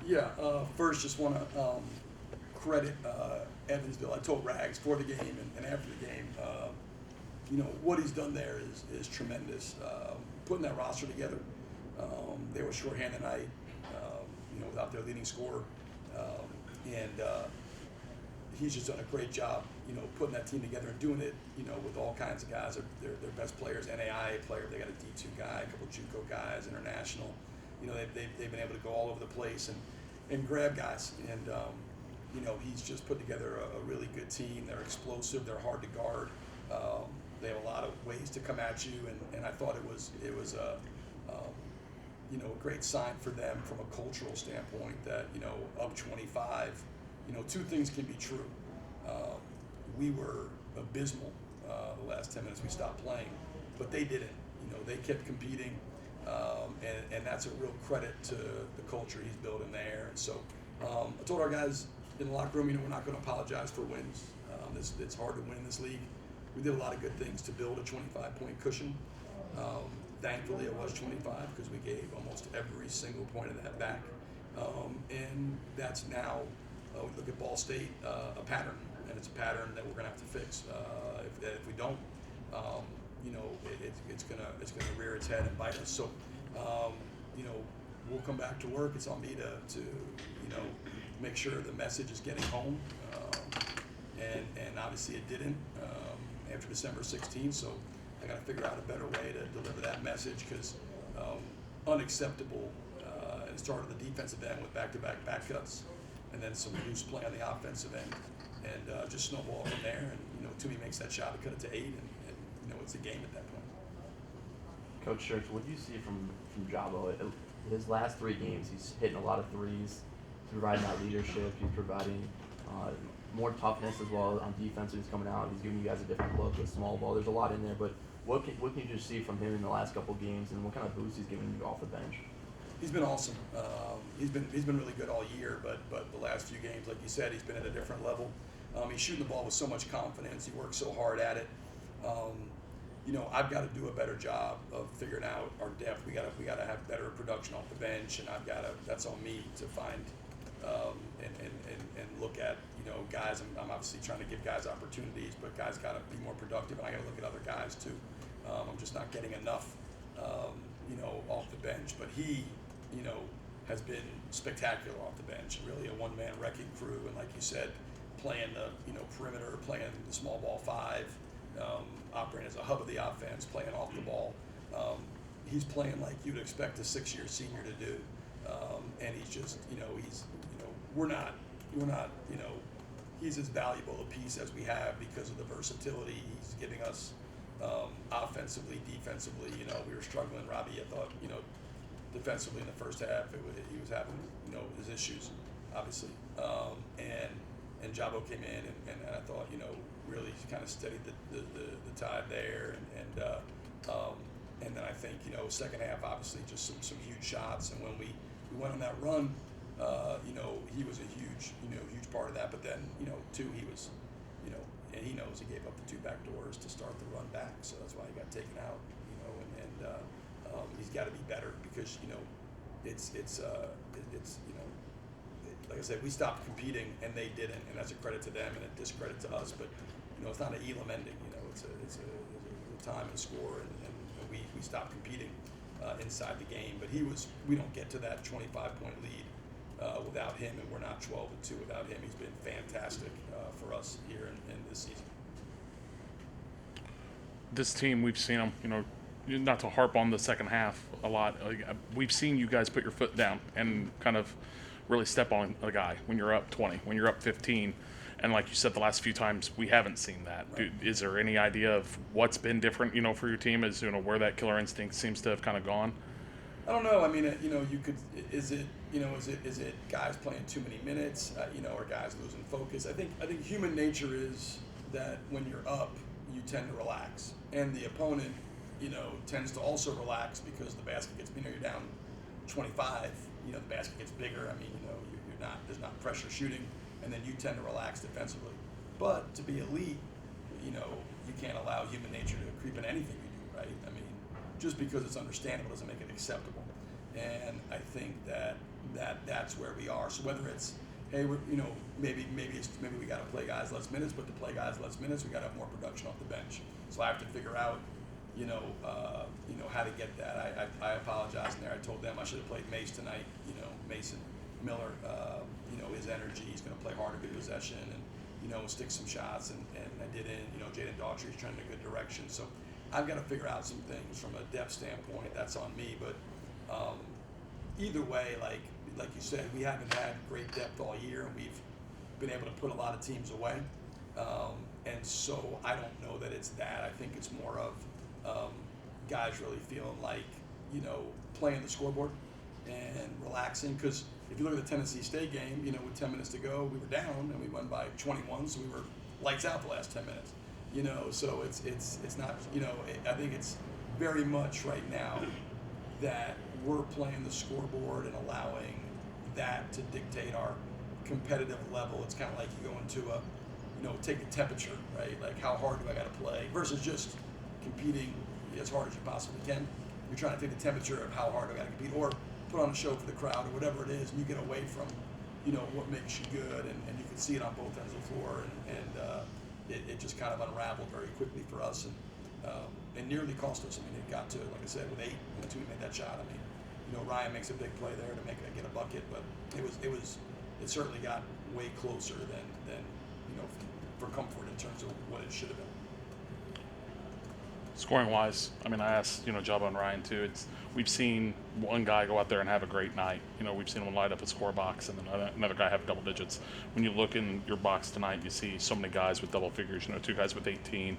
Yeah, first just want to credit Evansville. I told Rags for the game and after the game, what he's done there is tremendous. Putting that roster together, they were shorthanded tonight, without their leading scorer. And he's just done a great job, putting that team together and doing it, with all kinds of guys. They're best players, NAIA player. They got a D2 guy, a couple JUCO guys, international. They've been able to go all over the place and grab guys. And, he's just put together a really good team. They're explosive. They're hard to guard. They have a lot of ways to come at you. And I thought it was a great sign for them from a cultural standpoint that, up 25, two things can be true. We were abysmal the last 10 minutes we stopped playing, but they didn't. They kept competing, and that's a real credit to the culture he's building there. And so I told our guys in the locker room, we're not going to apologize for wins. It's hard to win in this league. We did a lot of good things to build a 25-point cushion. Thankfully, it was 25 because we gave almost every single point of that back. And that's now, we look at Ball State, a pattern, and it's a pattern that we're going to have to fix. If we don't, it's gonna rear its head and bite us. So, we'll come back to work. It's on me to make sure the message is getting home. And obviously it didn't after December 16th. So I got to figure out a better way to deliver that message because unacceptable. It started the defensive end with back-to-back back cuts, and then some loose play on the offensive end, and just snowball from there. And Toomey makes that shot to cut it to 8, and it's a game at that point. Coach Schertz, what do you see from Jabo? His last 3 games, he's hitting a lot of threes. He's providing that leadership. He's providing more toughness as well on defense. He's coming out. He's giving you guys a different look with small ball. There's a lot in there, but what can you just see from him in the last couple of games, and what kind of boost he's giving you off the bench? He's been awesome. He's been really good all year, but the last few games, like you said, he's been at a different level. He's shooting the ball with so much confidence. He works so hard at it. I've got to do a better job of figuring out our depth. We got to have better production off the bench, and that's on me to find and look at guys. I'm obviously trying to give guys opportunities, but guys got to be more productive, and I got to look at other guys too. I'm just not getting enough, off the bench. But he, has been spectacular off the bench. Really a one-man wrecking crew, and like you said, playing the perimeter, playing the small ball 5, operating as a hub of the offense, playing off the ball. He's playing like you'd expect a 6-year senior to do, and he's just we're not he's as valuable a piece as we have because of the versatility he's giving us. Offensively, defensively, we were struggling. Robbie, I thought, defensively in the first half, he was having, his issues, obviously. And Jabo came in, and I thought, really kind of steadied the tide there. And then I think, second half, obviously, just some huge shots. And when we went on that run, he was a huge part of that. But then, too, he was, and he knows he gave up the 2 back doors to start the run back, so that's why he got taken out. He's got to be better because it's like I said, we stopped competing and they didn't, and that's a credit to them and a discredit to us. But it's not an Elam ending. It's a time and score, and we stopped competing inside the game. But we don't get to that 25-point lead without him, and we're not 12-2 without him. He's been fantastic for us here in this season. This team, we've seen them, not to harp on the second half a lot, we've seen you guys put your foot down and kind of really step on a guy when you're up 20, when you're up 15. And like you said, the last few times we haven't seen that. Right. Is there any idea of what's been different, for your team, as where that killer instinct seems to have kind of gone? I don't know. I mean, you could. Is it guys playing too many minutes? Or guys losing focus? I think human nature is that when you're up, you tend to relax, and the opponent, tends to also relax because the basket gets. You're down 25. The basket gets bigger. I mean, there's not pressure shooting, and then you tend to relax defensively. But to be elite, you can't allow human nature to creep in anything you do, right? I mean, just because it's understandable doesn't make it acceptable. And I think that that's where we are. So whether it's, hey, maybe we got to play guys less minutes, but to play guys less minutes, we got to have more production off the bench. So I have to figure out, how to get that. I apologize in there. I told them I should have played Mace tonight. Mason Miller, his energy. He's going to play hard, a good possession, and stick some shots. And I didn't. Jaden Daughtry's trending in a good direction. So I've got to figure out some things from a depth standpoint. That's on me. But either way, like you said, we haven't had great depth all year, and we've been able to put a lot of teams away. And so I don't know that it's that. I think it's more of guys really feeling like, playing the scoreboard and relaxing. Because if you look at the Tennessee State game, with 10 minutes to go, we were down and we won by 21, so we were lights out the last 10 minutes. So it's not, I think it's very much right now that we're playing the scoreboard and allowing that to dictate our competitive level. It's kind of like you go into a, take the temperature, right? Like, how hard do I got to play versus just competing as hard as you possibly can. You're trying to take the temperature of how hard do I got to compete, or put on a show for the crowd, or whatever it is, and you get away from, what makes you good, and you can see it on both ends of the floor, and it just kind of unraveled very quickly for us, and nearly cost us. I mean, it got to, like I said, with 8, once we made that shot. I mean, Ryan makes a big play there to get a bucket, but it certainly got way closer than for comfort in terms of what it should have been. Scoring wise, I mean, I asked, Jabba and Ryan too. We've seen one guy go out there and have a great night. We've seen him light up a score box, and then another guy have double digits. When you look in your box tonight, you see so many guys with double figures. 2 guys with 18.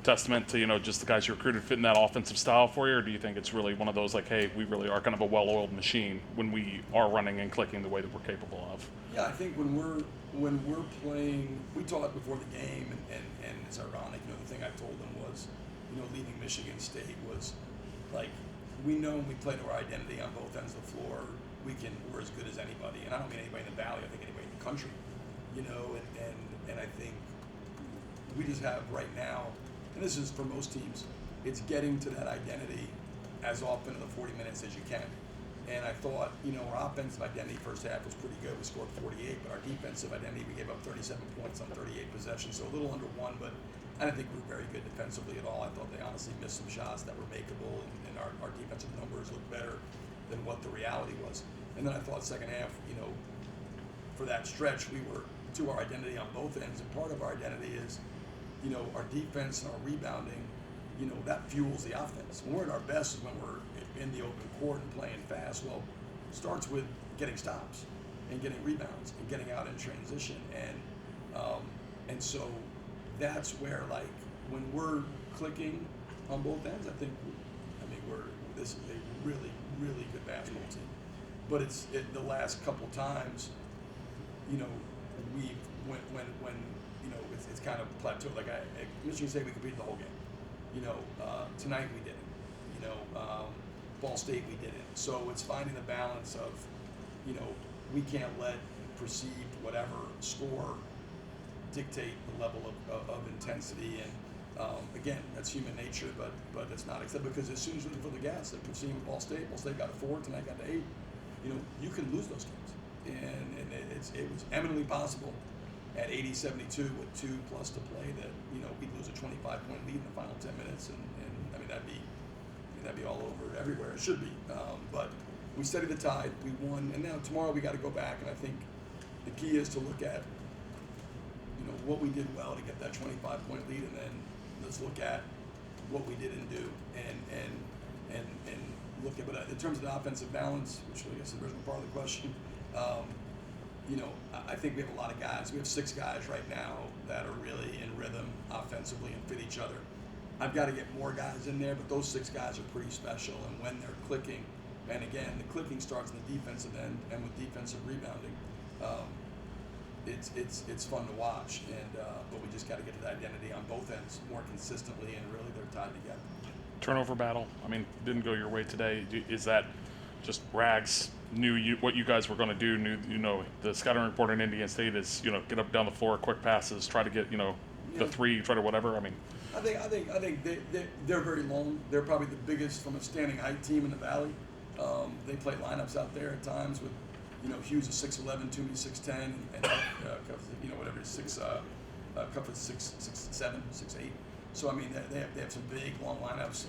Testament to just the guys you recruited fitting that offensive style for you, or do you think it's really one of those like, hey, we really are kind of a well-oiled machine when we are running and clicking the way that we're capable of? Yeah, I think when we're playing, we talked before the game, and it's ironic. The thing I told them was, leaving Michigan State was like, we know when we play to our identity on both ends of the floor, we're as good as anybody. And I don't mean anybody in the Valley. I think anybody in the country. And I think we just have right now, and this is for most teams, it's getting to that identity as often in the 40 minutes as you can. And I thought, our offensive identity first half was pretty good. We scored 48, but our defensive identity, we gave up 37 points on 38 possessions, so a little under 1, but I didn't think we were very good defensively at all. I thought they honestly missed some shots that were makeable, and our defensive numbers looked better than what the reality was. And then I thought second half, for that stretch, we were to our identity on both ends, and part of our identity is, our defense and our rebounding, that fuels the offense. When we're at our best is when we're in the open court and playing fast. Well, it starts with getting stops and getting rebounds and getting out in transition, and so that's where, like, when we're clicking on both ends, this is a really, really good basketball team. But the last couple times, it's kind of plateaued. Like, Michigan State, we competed the whole game. Tonight we didn't. Ball State, we didn't. So it's finding the balance of, we can't let perceived whatever score dictate the level of intensity. And again, that's human nature, but it's not, except because as soon as we put the gas, like we've seen with Ball State got a 4, tonight got to 8. You can lose those games. And it was eminently possible at 80-72 with 2+ to play that, we'd lose a 25-point lead in the final 10 minutes. And I mean, that'd be all over everywhere. It should be. But we steadied the tide. We won. And now tomorrow we got to go back. And I think the key is to look at, what we did well to get that 25-point lead. And then let's look at what we didn't do and look at, but in terms of the offensive balance, which I guess is the original part of the question, I think we have a lot of guys. We have 6 guys right now that are really in rhythm offensively and fit each other. I've got to get more guys in there, but those 6 guys are pretty special. And when they're clicking, and again, the clicking starts in the defensive end and with defensive rebounding, it's fun to watch. But we just got to get to the identity on both ends more consistently, and really they're tied together. Turnover battle. I mean, didn't go your way today. Is that just Rags knew what you guys were going to do? Knew the scouting report in Indiana State is get up down the floor, quick passes, try to get the 3, try to whatever. I mean, I think they're very long. They're probably the biggest from a standing height team in the Valley. They play lineups out there at times with, Hughes is 6'11", Toomey 6'10", and whatever, Cufford's 6'7", 6'8". So I mean, they have some big long lineups,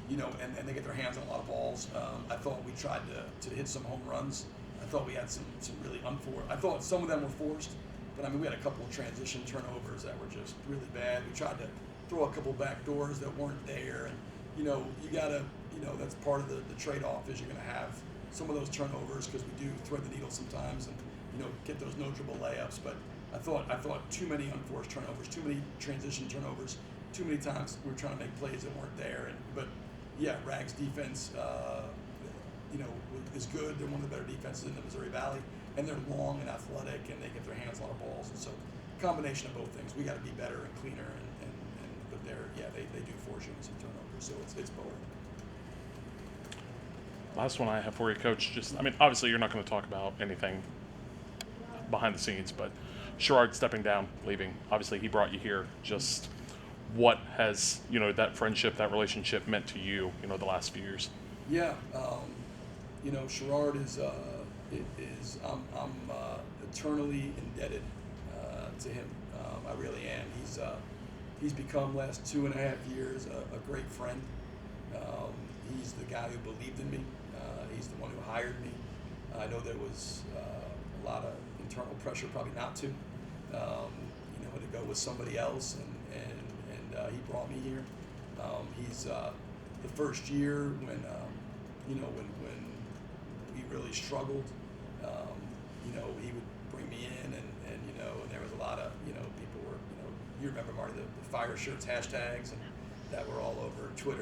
and they get their hands on a lot of balls. I thought we tried to hit some home runs. I thought we had some really unforced. I thought some of them were forced, but I mean, we had a couple of transition turnovers that were just really bad. We tried to throw a couple back doors that weren't there, and you gotta, that's part of the trade-off is you're gonna have some of those turnovers because we do thread the needle sometimes and get those no dribble layups. But I thought too many unforced turnovers, too many transition turnovers, too many times we were trying to make plays that weren't there. But yeah, Rags defense, is good. They're one of the better defenses in the Missouri Valley, and they're long and athletic, and they get their hands on a lot of balls. And so, combination of both things. We got to be better and cleaner, but they do force you some turnovers. So it's both. Last one I have for you, Coach. Obviously you're not going to talk about anything behind the scenes, but Sherrod stepping down, leaving. Obviously he brought you here. Just what has that friendship, that relationship meant to you, the last few years? Yeah, Sherrod is I'm eternally indebted to him. I really am. He's become last 2.5 years a great friend. He's the guy who believed in me. He's the one who hired me. I know there was a lot of internal pressure, probably not to, to go with somebody else, and he brought me here. He's the first year when when we really struggled. He would bring me in, and there was a lot of people were you remember, Marty, the fire Schertz hashtags and that were all over Twitter